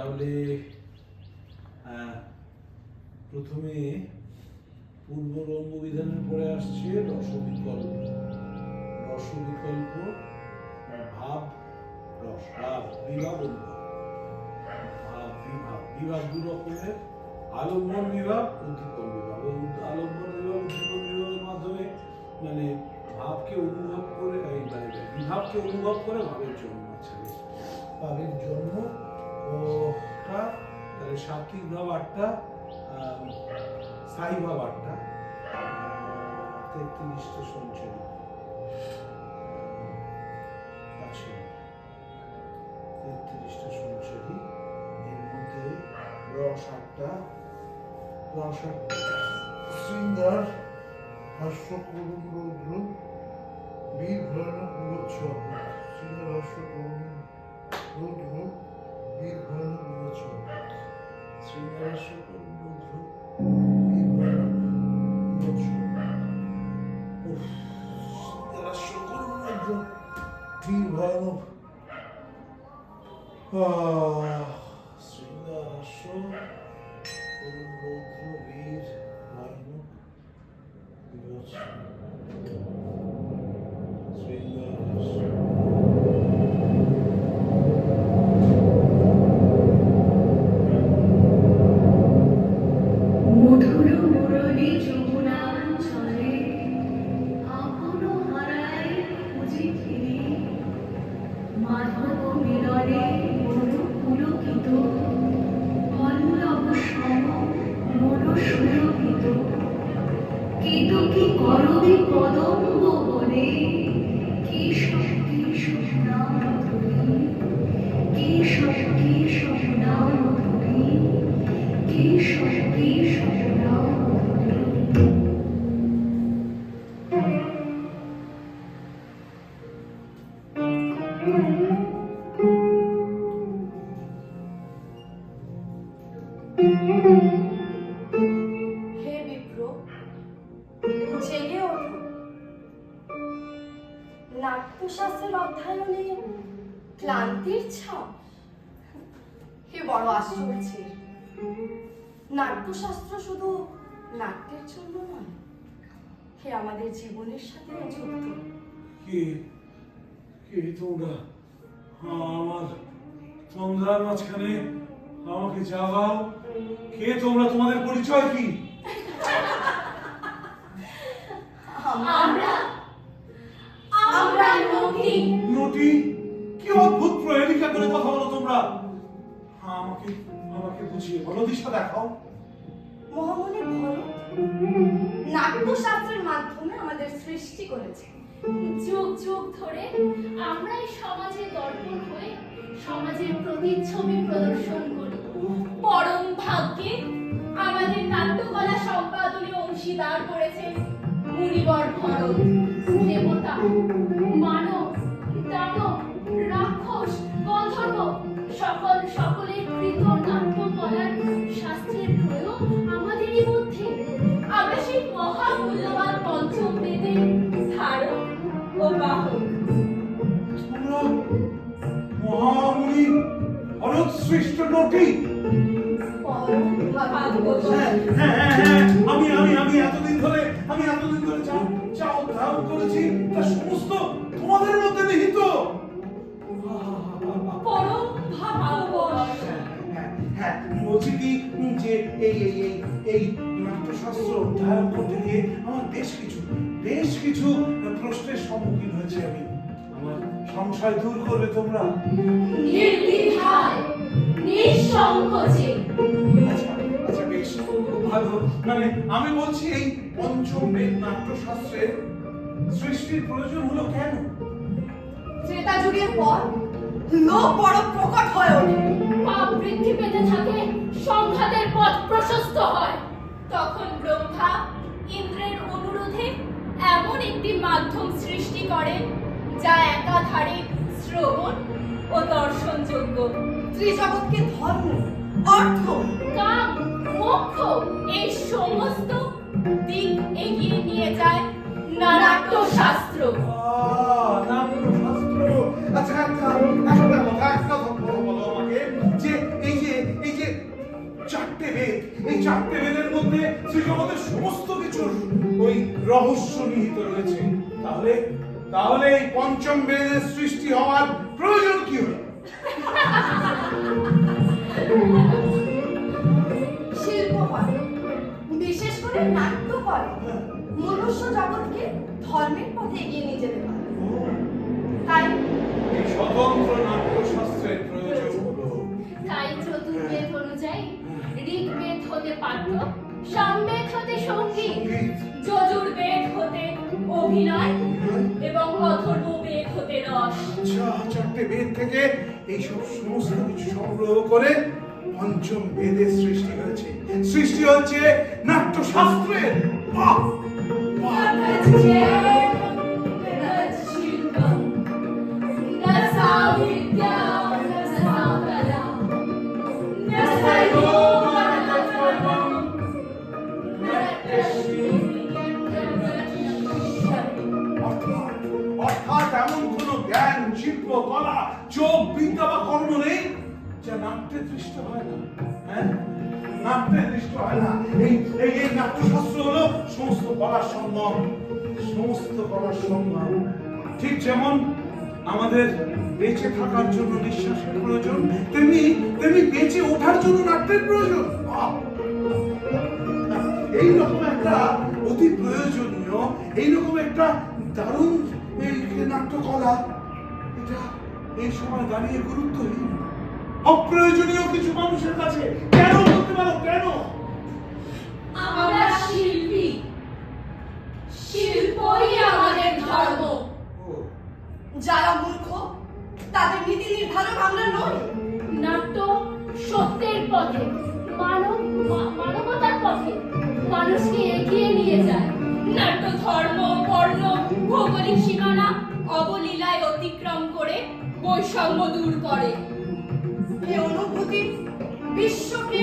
তাহলে প্রথমে পূর্ব রম্য বিধানের পরে আসছে রসবিকল্প। রসবিকল্প ভাব রস ভাব বিভাব অনুভব। ভাব বিভাব বিভাব দু রকমের, আলম্বন বিভাব, উদ্দীপন বিভাব। আলম্বন বিভাব উদ্দীপন বিভাগের মাধ্যমে মানে ভাবকে অনুভব করে বিভাবকে অনুভব করে ভাবের জন্য ভাবের জন্য ওটা তাহলে সাত্বিক ভাব 8টা, স্থায়ী ভাব 8টা, 33টা সঞ্চয় আছে, 33টা সঞ্চয়। এর মধ্যে রস 8টা, শৃঙ্গার, হাস্য, করুণ, রৌদ্র, বীর, ভয়ানক, বিভৎসক। শৃঙ্গার, হাস্য, করুণ, রৌদ্র, বীর, ভয়ানক, বিভৎসক। শৃঙ্গার, হাস্য, করুণ, রৌদ্র, বীর, ভয়ানক, বিভৎসক। শৃঙ্গার, হাস্য, করুণ, রৌদ্র, বীর, ভয়ানক। শৃঙ্গার, হাস্য, করুণ, রৌদ্র, বীর, ভয়ানক, বিভৎসক। শৃঙ্গার, হাস্য। মধুর মুরলী যমুনাঞ্চলে আপন হারায় খুঁজি ফিরি, মাধব মিলনে মন পুলকিত, পল্লব সম মন সুরভিত। কেতকী করবি কদম্ব বনে, কেশব কেশব নাম ধরি, কেশব কেশব নাম ধরি, কেশব কেশব নাম ধরি। হে বিপ্র, জেগে ওঠো। নাট্যশাস্ত্রের অধ্যয়নে ক্লান্তির ছাপ, হে বড় আশ্চর্যের। নাট্যশাস্ত্র শুধু নাট্যের জন্য নয়, হে আমাদের জীবনের সাথে যুক্ত। কে কে তোমরা? আমার সন্ধ্যার মাঝখানে আমাকে জাগাও। কে তোমরা? তোমাদের পরিচয় কি? আমরা আমরা নদী। নটি? কি অদ্ভুত প্রহেলিকা করে কথা বলো তোমরা। আমাকে আমাকে বুঝিয়ে বলো, দিশা দেখাও। মহামনি ভরত নাট্যশাস্ত্রের মাধ্যমে আমাদের সৃষ্টি করেছে। যুগ যুগ ধরে আমরা এই সমাজে দর্পণ হয়ে সমাজের প্রতিচ্ছবি প্রদর্শন করি। পরম ভাগ্যে আমাদের নাট্যকলা সম্পাদনে অংশীদার করেছেন মুনিবর ভরত। দেবতা, মানব, দানব, রাক্ষস, গন্ধর্ব সকলের কৃত নাট্যকলার শাস্ত্রের প্রয়োগ আমাদেরই মধ্যে। আমরা সেই মহামূল্যবান পঞ্চম বেদের ধারক ও বাহক। তোমরা মহামুনি ভরত সৃষ্ট নটি? পরম ভাগ্যবশত। আমি এতদিন ধরে যা উদ্ধারণ করেছি তা সমস্ত তোমাদের মধ্যে নিহিত। পরম ভাগ্যবশ। হ্যাঁ, বলছি কি যে এই নাট্যশাস্ত্র অধ্যয়ন করতে গিয়ে আমার বেশ কিছু প্রশ্নের সম্মুখীন হয়েছে আমি। আমার সংশয় দূর করবে তোমরা? নির্দ্বিধায়, নিঃসংকোচে। আচ্ছা বেশ, খুব ভালো। মানে আমি বলছি এই পঞ্চম বেদ নাট্যশাস্ত্রের সৃষ্টির প্রয়োজন হলো কেন? ত্রেতা যুগের পর লোক বড় প্রকট হয়ে ওঠে। পাপ বৃদ্ধি পেতে থাকে, সংঘাতের পথ প্রশস্ত হয়। তখন ব্রহ্মা ইন্দ্রের অনুরোধে এমন একটি মাধ্যম সৃষ্টি করেন যা একাধারে শ্রবণ ও দর্শনযোগ্য। ত্রিজগৎকে ধর্ম, অর্থ, কাম, মোক্ষ এই সমস্ত দিক এগিয়ে নিয়ে যায় নাট্যশাস্ত্র। নাট্যশাস্ত্র। আচ্ছা একটা কথা বলো আমাকে, যে এই যে চারটে বেদের মধ্যে শ্রীজগতের সমস্ত কিছুর ওই রহস্য নিহিত রয়েছে। তাহলে তাহলে এই পঞ্চম বেদের সৃষ্টি হওয়ার প্রয়োজন কি হলো? শিল্পকলা, বিশেষ করে নাট্যকলা মনুষ্য জগৎকে ধর্মের পথে এগিয়ে নিয়ে যেতে পারে। তাই এই স্বতন্ত্র নাট্যশাস্ত্রের প্রয়োজন হলো। তাই চতুর্বেদ অনুযায়ী ঋগ্বেদ হতে পাঠ্য, সামবেদ হতে সঙ্গীত, যজুর্বেদ হতে অভিনয় এবং অথর্ববেদ হতে রস। আচ্ছা, চারটে বেদ থেকে এই সমস্ত কিছু সংগ্রহ করে পঞ্চম বেদের সৃষ্টি হয়েছে। সৃষ্টি হচ্ছে নাট্যশাস্ত্রের। বাহ বাহ। অর্থাৎ এমন কোন জ্ঞান, শিল্প, কলা, যোগ, বিদ্যা বা কর্ম নেই যা নাট্যে দৃষ্ট হয় না। হ্যাঁ, নাট্যে দৃষ্ট হয় না। এই নাট্যশাস্ত্র হলো সমস্ত কলার সঙ্গম, সমস্ত কলার সঙ্গম। ঠিক যেমন আমাদের বেঁচে থাকার জন্য নিঃশ্বাসের প্রয়োজন, তেমনি বেঁচে ওঠার জন্য নাট্যের প্রয়োজন। এইরকম একটা অতি প্রয়োজনীয়, এইরকম একটা দারুণ নাট্যকলা, এটা এই সময় দাঁড়িয়ে গুরুত্বহীন, অপ্রয়োজনীয় কিছু মানুষের কাছে। কেন বলতে পারো কেন? আমরা শিল্পী, শিল্পই আমাদের ধর্ম। যারা মূর্খ তাদের নীতি নির্ধারক আমরা নই। নাট্য সত্যের পথে, মানবতার পথে মানুষকে এগিয়ে নিয়ে যায়। নাট্য ধর্ম, বর্ণ, ভৌগোলিক সীমানা অবলীলায় অতিক্রম করে বৈষম্য দূর করে। এই অনুভূতি বিশ্বকে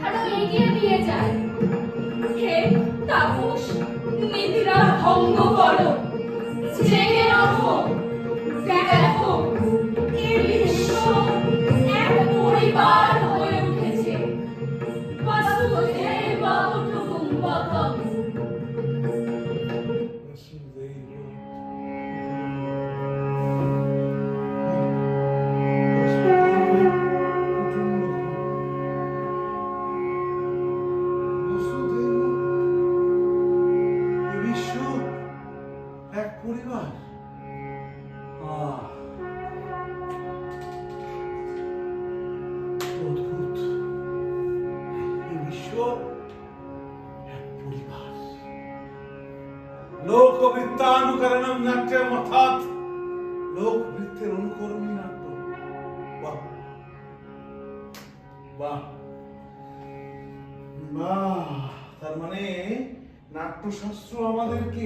আরো এগিয়ে নিয়ে যায়। হে তাপস, নিদ্রা ভঙ্গ করো, জেগে ওঠো, দেখো এই বিশ্ব এক পরিবার হয়ে উঠেছে। বাসুদেব কুটুম্বকম। এক পরিবার। অদ্ভুত, এই বিশ্ব এক পরিবার। লোকবৃত্তানুকরণম নাট্যম, অর্থাৎ লোকবৃত্তের অনুকরণই নাট্য। বাহ বাহ বাহ। তার মানে নাট্যশাস্ত্র আমাদেরকে